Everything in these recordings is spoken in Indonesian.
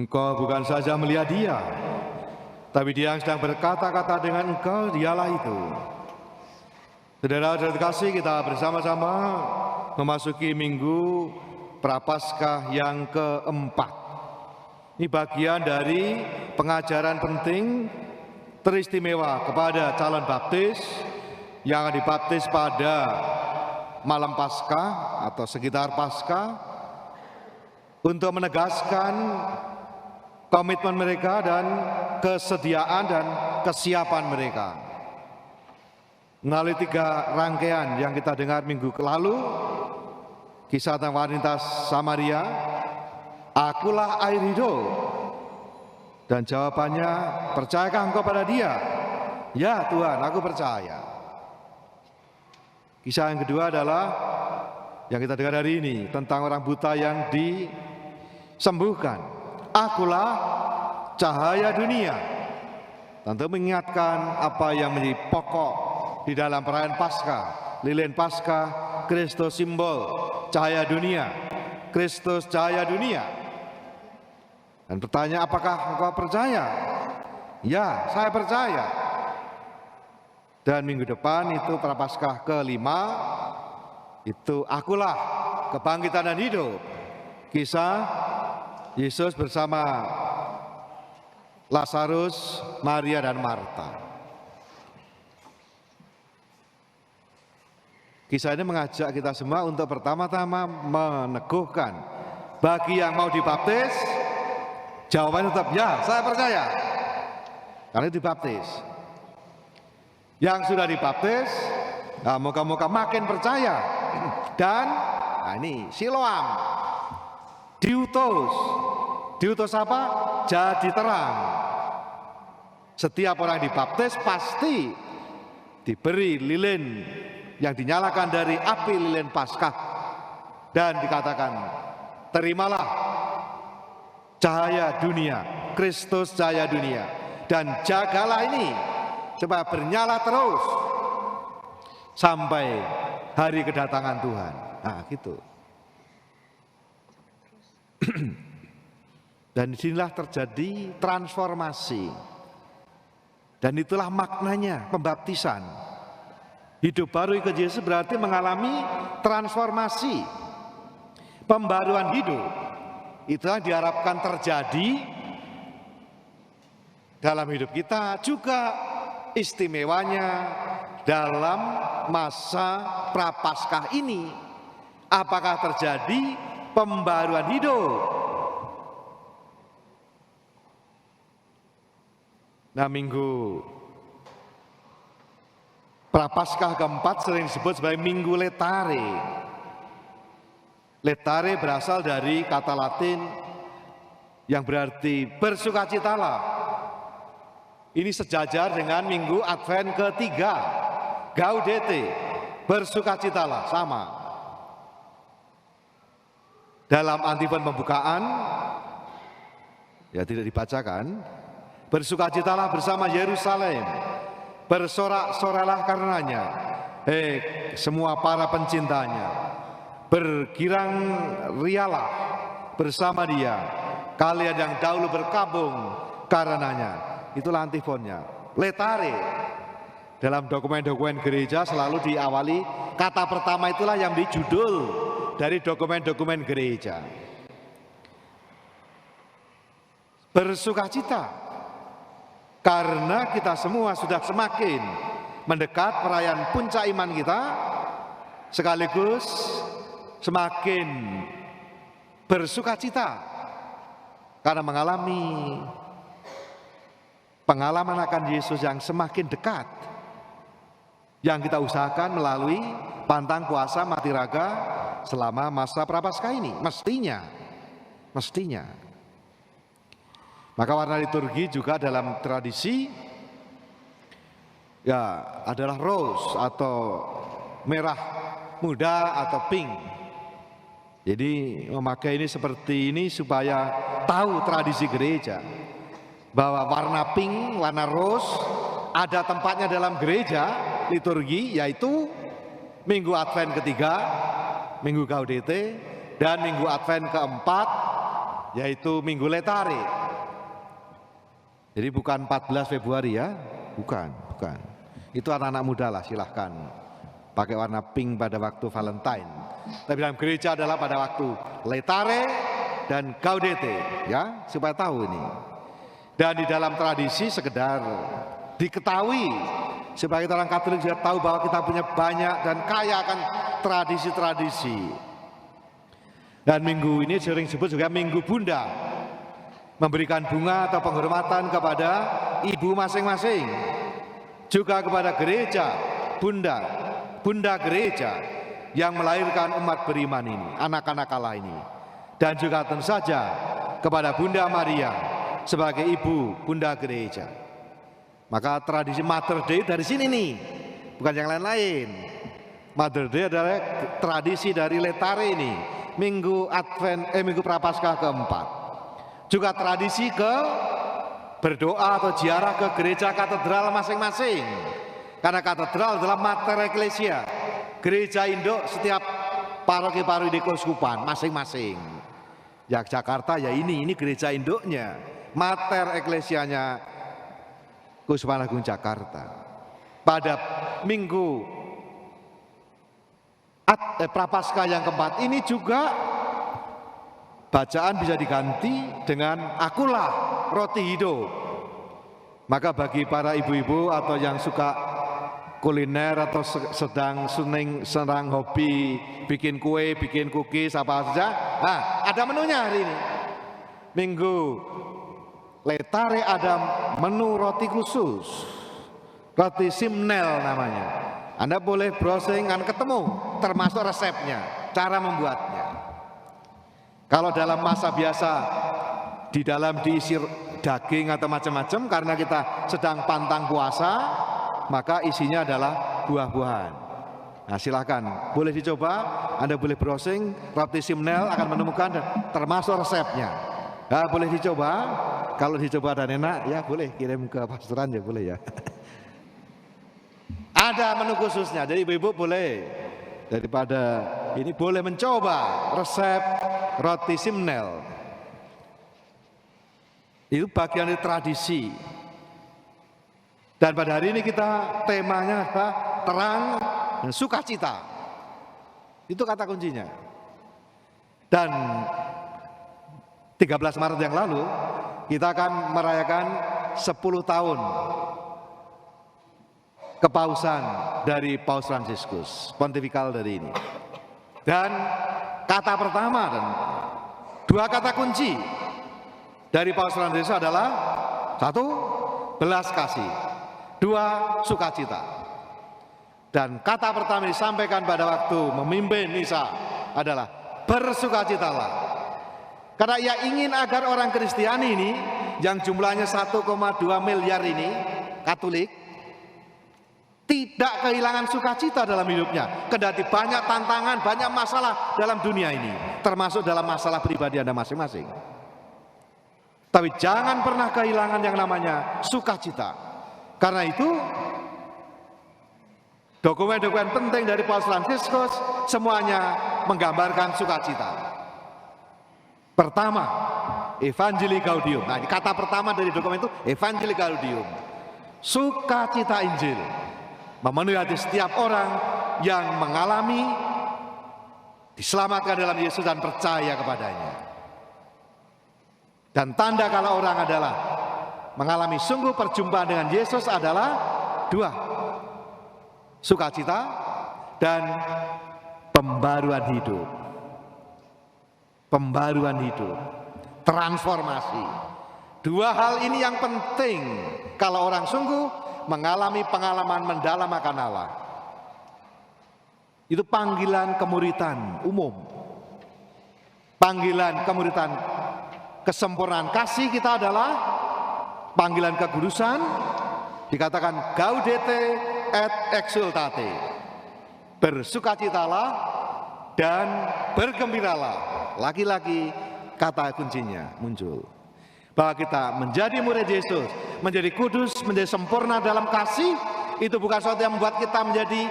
Engkau bukan saja melihat dia, tapi dia yang sedang berkata-kata dengan engkau, dialah itu. Saudara-saudara terkasih, kita bersama-sama memasuki Minggu Prapaskah yang keempat. Ini bagian dari pengajaran penting teristimewa kepada calon baptis yang akan dibaptis pada malam Paskah atau sekitar Paskah, untuk menegaskan komitmen mereka dan kesediaan dan kesiapan mereka. Melalui 3 rangkaian yang kita dengar minggu lalu, kisah tentang wanita Samaria, akulah air hidup. Dan jawabannya, percayakah engkau pada dia? Ya Tuhan, aku percaya. Kisah yang kedua adalah yang kita dengar hari ini, tentang orang buta yang disembuhkan. Akulah cahaya dunia. Tentu mengingatkan apa yang menjadi pokok di dalam perayaan Paskah. Lilin Paskah, Kristus simbol cahaya dunia. Kristus cahaya dunia. Dan pertanyaan, apakah engkau percaya? Ya, saya percaya. Dan minggu depan itu Prapaskah ke-5, itu akulah kebangkitan dan hidup. Kisah Yesus bersama Lazarus, Maria dan Marta. Kisah ini mengajak kita semua untuk pertama-tama meneguhkan, bagi yang mau dibaptis, jawabannya tetap ya, saya percaya, karena dibaptis. Yang sudah dibaptis, nah, moga-moga makin percaya. Dan nah ini Siloam, diutus apa? Jadi terang. Setiap orang dibaptis pasti diberi lilin yang dinyalakan dari api lilin Paskah, dan dikatakan, terimalah cahaya dunia, Kristus cahaya dunia, dan jagalah ini supaya bernyala terus sampai hari kedatangan Tuhan. Nah gitu. Dan disinilah terjadi transformasi. Dan itulah maknanya pembaptisan. Hidup baru ikut Yesus berarti mengalami transformasi, pembaruan hidup. Itulah diharapkan terjadi dalam hidup kita, juga istimewanya dalam masa Prapaskah ini. Apakah terjadi pembaruan hidup? Nah, minggu Prapaskah keempat sering disebut sebagai Minggu Letare. Letare berasal dari kata Latin yang berarti bersukacitalah. Ini sejajar dengan Minggu Advent ketiga, Gaudete, bersukacitalah, sama. Dalam antifon pembukaan, ya tidak dibacakan, bersukacitalah bersama Yerusalem, bersorak-soralah karenanya, semua para pencintanya, bergirang rialah bersama dia, kalian yang dahulu berkabung karenanya. Itulah antifonnya. Letare dalam dokumen-dokumen gereja selalu diawali kata pertama, itulah yang menjadi judul dari dokumen-dokumen gereja. Bersukacita karena kita semua sudah semakin mendekat perayaan puncak iman kita, sekaligus semakin bersukacita karena mengalami pengalaman akan Yesus yang semakin dekat, yang kita usahakan melalui pantang puasa mati raga selama masa Prapaskah ini. Mestinya. Maka warna liturgi juga dalam tradisi ya adalah rose atau merah muda atau pink. Jadi memakai ini seperti ini supaya tahu tradisi gereja bahwa warna pink, warna rose ada tempatnya dalam gereja liturgi, yaitu Minggu Advent ketiga, Minggu Gaudete, dan Minggu Advent keempat, yaitu Minggu Letare. Jadi bukan 14 Februari ya, bukan. Itu anak-anak muda lah, silahkan pakai warna pink pada waktu Valentine. Tapi dalam gereja adalah pada waktu Letare dan Gaudete, ya, supaya tahu ini. Dan di dalam tradisi sekedar diketahui supaya kita orang Katolik juga tahu bahwa kita punya banyak dan kaya akan tradisi-tradisi. Dan minggu ini sering disebut juga Minggu Bunda, memberikan bunga atau penghormatan kepada ibu masing-masing, juga kepada gereja, bunda gereja yang melahirkan umat beriman ini, anak-anak Allah ini, dan juga tentu saja kepada Bunda Maria sebagai ibu bunda gereja. Maka tradisi Mother Day dari sini nih, bukan yang lain-lain. Mother Day adalah tradisi dari Letare ini, Minggu Prapaskah keempat. Juga tradisi berdoa atau ziarah ke gereja katedral masing-masing. Karena katedral adalah mater ecclesia, gereja induk setiap paroki-paroki di keuskupan masing-masing. Yogyakarta ya ini gereja induknya, mater ecclesianya Keuskupan Agung Jakarta. Pada Minggu Prapaskah yang keempat ini juga bacaan bisa diganti dengan akulah roti hidup. Maka bagi para ibu-ibu atau yang suka kuliner atau sedang hobi bikin kue, bikin cookies apa saja, ada menunya hari ini. Minggu Letare ada menu roti khusus, roti simnel namanya. Anda boleh browsing, akan ketemu termasuk resepnya, cara membuatnya. Kalau dalam masa biasa di dalam diisi daging atau macam-macam karena kita sedang pantang puasa, maka isinya adalah buah-buahan. Nah, silakan boleh dicoba, Anda boleh browsing roti simnel akan menemukan termasuk resepnya. Nah, boleh dicoba. Kalau dicoba dan enak ya boleh kirim ke pastoran ya boleh ya. Ada menu khususnya, jadi ibu-ibu boleh daripada ini boleh mencoba resep roti simnel. Itu bagian dari tradisi. Dan pada hari ini kita temanya adalah terang dan sukacita. Itu kata kuncinya. Dan 13 Maret yang lalu kita akan merayakan 10 tahun kepausan dari Paus Fransiskus, pontifikal dari ini. Dan kata pertama dan dua kata kunci dari Paus Fransiskus adalah satu, belas kasih, dua, sukacita. Dan kata pertama disampaikan pada waktu memimpin misa adalah bersukacitalah. Karena ia ingin agar orang Kristiani ini yang jumlahnya 1,2 miliar ini Katolik tidak kehilangan sukacita dalam hidupnya. Kendati banyak tantangan, banyak masalah dalam dunia ini, termasuk dalam masalah pribadi Anda masing-masing. Tapi jangan pernah kehilangan yang namanya sukacita. Karena itu dokumen-dokumen penting dari Paus Fransiskus semuanya menggambarkan sukacita. Pertama, Evangelii Gaudium. Nah, kata pertama dari dokumen itu Evangelii Gaudium. Sukacita Injil memenuhi hati setiap orang yang mengalami diselamatkan dalam Yesus dan percaya kepadanya. Dan tanda kalau orang adalah mengalami sungguh perjumpaan dengan Yesus adalah dua, sukacita dan pembaruan hidup. Pembaruan hidup, transformasi. Dua hal ini yang penting kalau orang sungguh mengalami pengalaman mendalam akan Allah. Itu panggilan kemuritan umum. Panggilan kemuritan kesempurnaan kasih kita adalah panggilan kegurusan, dikatakan gaudete et exultate. Bersukacitalah dan bergembiralah. Lagi-lagi kata kuncinya muncul. Bahwa kita menjadi murid Yesus, menjadi kudus, menjadi sempurna dalam kasih, itu bukan sesuatu yang membuat kita menjadi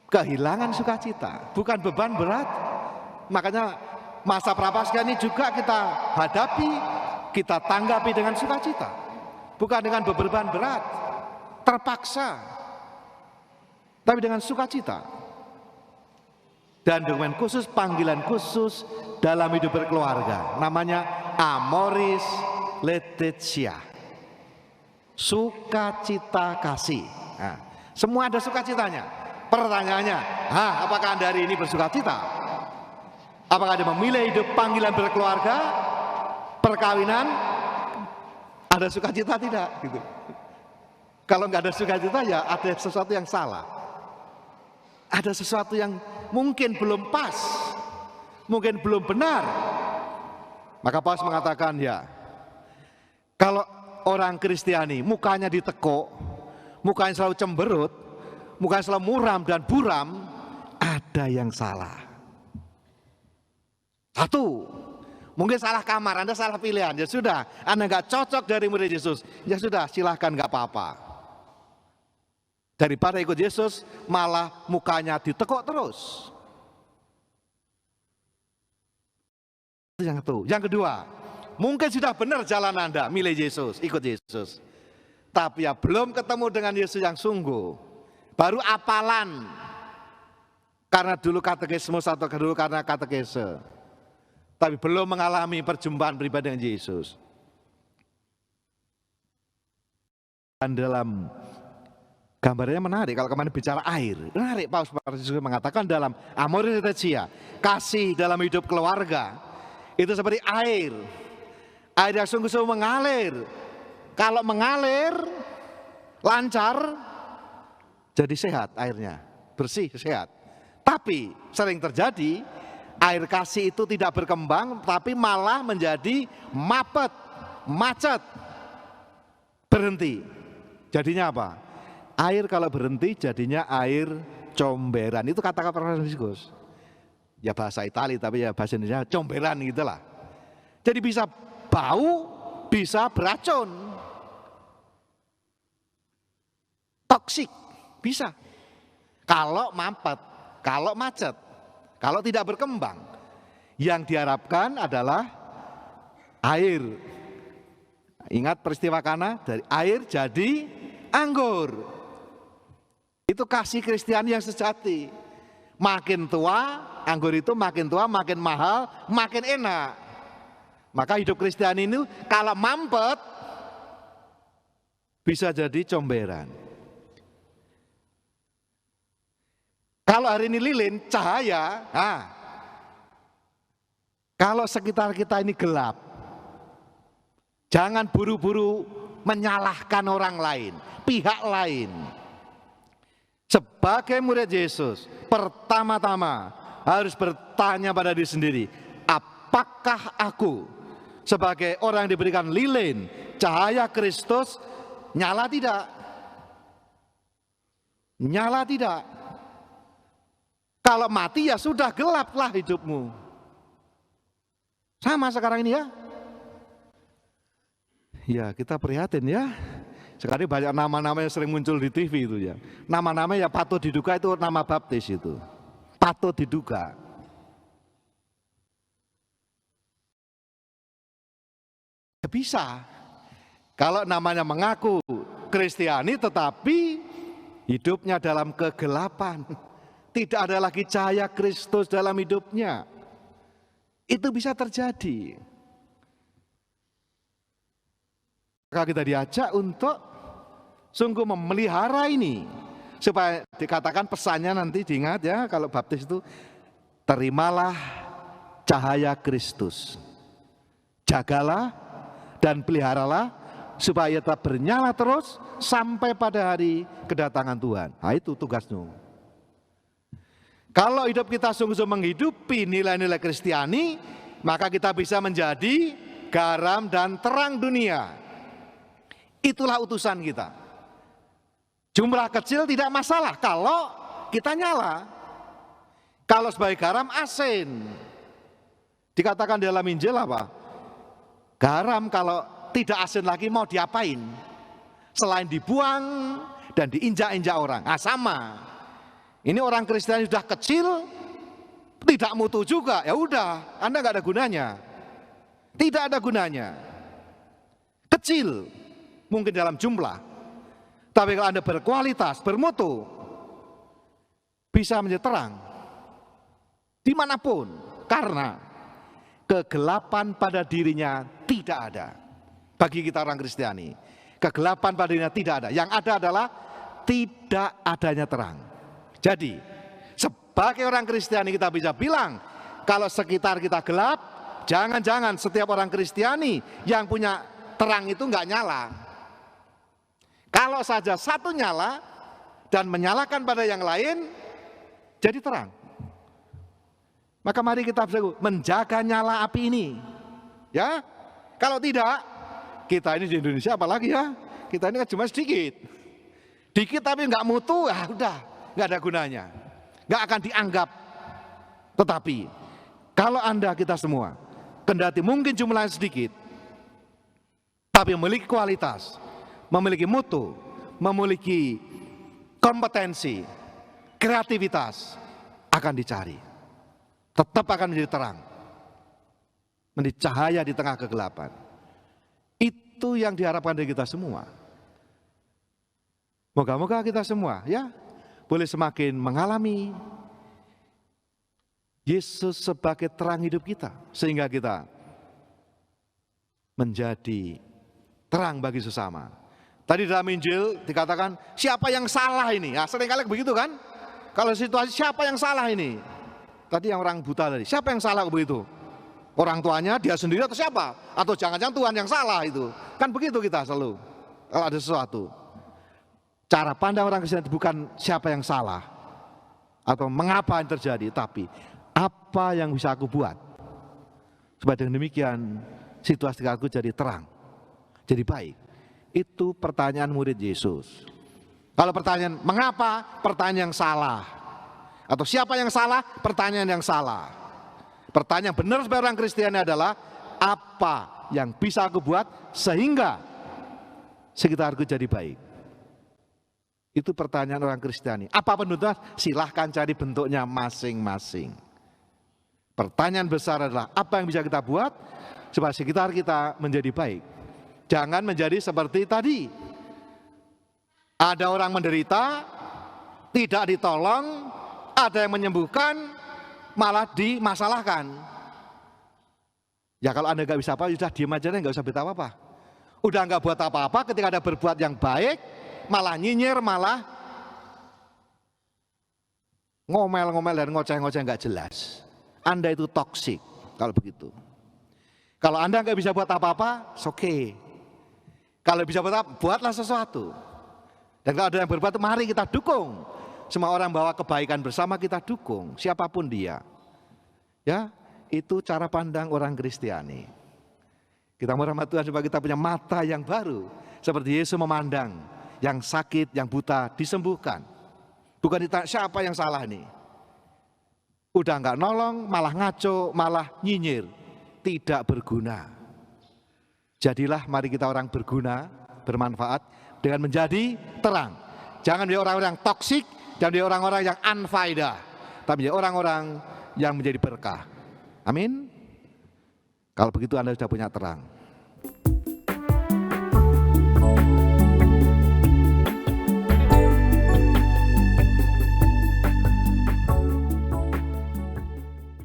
kehilangan sukacita, bukan beban berat. Makanya masa prapaskah ini juga kita hadapi, kita tanggapi dengan sukacita, bukan dengan beban berat, terpaksa, tapi dengan sukacita. Dan dokumen khusus, panggilan khusus dalam hidup berkeluarga, namanya Amoris Laetitia, sukacita kasih. Nah, semua ada sukacitanya. Pertanyaannya, apakah Anda hari ini bersukacita? Apakah Anda memilih hidup panggilan berkeluarga, perkawinan? Ada sukacita tidak? Gitu. Kalau nggak ada sukacita, ya ada sesuatu yang salah. Ada sesuatu yang mungkin belum pas, mungkin belum benar. Maka Paulus mengatakan, ya, kalau orang Kristiani mukanya ditekuk, mukanya selalu cemberut, mukanya selalu muram dan buram, ada yang salah. Satu, mungkin salah kamar, Anda salah pilihan, ya sudah, Anda nggak cocok dari murid Yesus, ya sudah, silahkan, nggak apa-apa. Daripada ikut Yesus, malah mukanya ditekuk terus. Itu yang itu. Yang kedua, mungkin sudah benar jalan Anda, milih Yesus, ikut Yesus. Tapi ya belum ketemu dengan Yesus yang sungguh. Baru apalan. Karena dulu katekismus atau dulu karena katekese. Tapi belum mengalami perjumpaan pribadi dengan Yesus. Dan dalam gambarnya menarik, kalau kemarin bicara air, menarik. Paulus mengatakan dalam Amoris Laetitia, kasih dalam hidup keluarga, itu seperti air. Air yang sungguh-sungguh mengalir. Kalau mengalir, lancar, jadi sehat airnya, bersih, sehat. Tapi sering terjadi, air kasih itu tidak berkembang, tapi malah menjadi mapet, macet, berhenti. Jadinya apa? Air kalau berhenti jadinya air comberan. Itu kata-kata Franciscus. Ya bahasa Itali tapi ya bahasa Indonesia comberan gitulah. Jadi bisa bau, bisa beracun. Toksik, bisa. Kalau mampet, kalau macet, kalau tidak berkembang. Yang diharapkan adalah air. Ingat peristiwa Kana, dari air jadi anggur. Itu kasih Kristiani yang sejati. Makin tua, anggur itu makin tua, makin mahal, makin enak. Maka hidup Kristiani ini kalau mampet, bisa jadi comberan. Kalau hari ini lilin, cahaya, kalau sekitar kita ini gelap, jangan buru-buru menyalahkan orang lain, pihak lain. Sebagai murid Yesus, pertama-tama harus bertanya pada diri sendiri, apakah aku sebagai orang yang diberikan lilin, cahaya Kristus, nyala tidak? Nyala tidak? Kalau mati ya sudah, gelaplah hidupmu. Sama sekarang ini ya. Ya kita prihatin ya. Sekarang banyak nama-nama yang sering muncul di TV itu ya. Nama-nama ya patut diduga itu nama baptis itu. Patut diduga. Ya bisa. Kalau namanya mengaku Kristiani tetapi hidupnya dalam kegelapan. Tidak ada lagi cahaya Kristus dalam hidupnya. Itu bisa terjadi. Maka kita diajak untuk sungguh memelihara ini. Supaya dikatakan pesannya nanti diingat ya, kalau baptis itu terimalah cahaya Kristus. Jagalah dan peliharalah supaya tetap bernyala terus sampai pada hari kedatangan Tuhan. Nah itu tugasnya. Kalau hidup kita sungguh-sungguh menghidupi nilai-nilai Kristiani, maka kita bisa menjadi garam dan terang dunia. Itulah utusan kita. Jumlah kecil tidak masalah kalau kita nyala. Kalau sebagai garam asin. Dikatakan dalam Injil apa? Garam kalau tidak asin lagi mau diapain? Selain dibuang dan diinjak-injak orang. Sama. Ini orang Kristen sudah kecil, tidak mutu juga, ya udah, Anda nggak ada gunanya. Tidak ada gunanya. Kecil mungkin dalam jumlah, tapi kalau Anda berkualitas, bermutu, bisa menjadi terang dimanapun, karena kegelapan pada dirinya tidak ada. Bagi kita orang Kristiani, kegelapan pada dirinya tidak ada. Yang ada adalah tidak adanya terang. Jadi sebagai orang Kristiani kita bisa bilang, kalau sekitar kita gelap, jangan-jangan setiap orang Kristiani yang punya terang itu nggak nyala. Kalau saja satu nyala dan menyalakan pada yang lain, jadi terang. Maka mari kita menjaga nyala api ini. Ya, kalau tidak, kita ini di Indonesia apalagi ya, kita ini kan cuma sedikit. Dikit tapi nggak mutu, ya udah, nggak ada gunanya. Nggak akan dianggap. Tetapi kalau Anda kita semua, kendati mungkin jumlahnya sedikit, tapi memiliki kualitas, memiliki mutu, memiliki kompetensi, kreativitas, akan dicari. Tetap akan menjadi terang, menjadi cahaya di tengah kegelapan. Itu yang diharapkan dari kita semua. Moga-moga kita semua ya boleh semakin mengalami Yesus sebagai terang hidup kita, sehingga kita menjadi terang bagi sesama. Tadi dalam Injil dikatakan, siapa yang salah ini? Nah, seringkali begitu kan? Kalau situasi siapa yang salah ini? Tadi yang orang buta tadi, siapa yang salah begitu? Orang tuanya, dia sendiri atau siapa? Atau jangan-jangan Tuhan yang salah itu? Kan begitu kita selalu, kalau ada sesuatu. Cara pandang orang Kristen bukan siapa yang salah, atau mengapa yang terjadi, tapi apa yang bisa aku buat supaya dengan demikian situasi aku jadi terang, jadi baik. Itu pertanyaan murid Yesus. Kalau pertanyaan mengapa, pertanyaan yang salah. Atau siapa yang salah, pertanyaan yang salah. Pertanyaan benar sebagai orang Kristiani adalah, apa yang bisa aku buat sehingga sekitarku jadi baik. Itu pertanyaan orang Kristiani. Apa bentuknya? Silahkan cari bentuknya masing-masing. Pertanyaan besar adalah, apa yang bisa kita buat supaya sekitar kita menjadi baik. Jangan menjadi seperti tadi. Ada orang menderita, tidak ditolong, ada yang menyembuhkan, malah dimasalahkan. Ya kalau Anda nggak bisa apa, sudah diam aja, nggak usah beritahu apa. Udah nggak buat apa-apa, ketika ada berbuat yang baik, malah nyinyir, malah ngomel-ngomel dan ngoceh-ngoceh nggak jelas. Anda itu toksik kalau begitu. Kalau Anda nggak bisa buat apa-apa, it's okay. Kalau bisa buat apa, buatlah sesuatu. Dan kalau ada yang berbuat, mari kita dukung. Semua orang bawa kebaikan bersama, kita dukung, siapapun dia. Ya, itu cara pandang orang Kristiani. Kita merahmati Tuhan supaya kita punya mata yang baru, seperti Yesus memandang yang sakit, yang buta disembuhkan. Bukan ditanya siapa yang salah nih. Udah nggak nolong, malah ngaco, malah nyinyir, tidak berguna. Jadilah mari kita orang berguna, bermanfaat dengan menjadi terang. Jangan menjadi orang-orang yang toksik, jangan menjadi orang-orang yang unfaedah, tapi menjadi orang-orang yang menjadi berkah. Amin. Kalau begitu Anda sudah punya terang.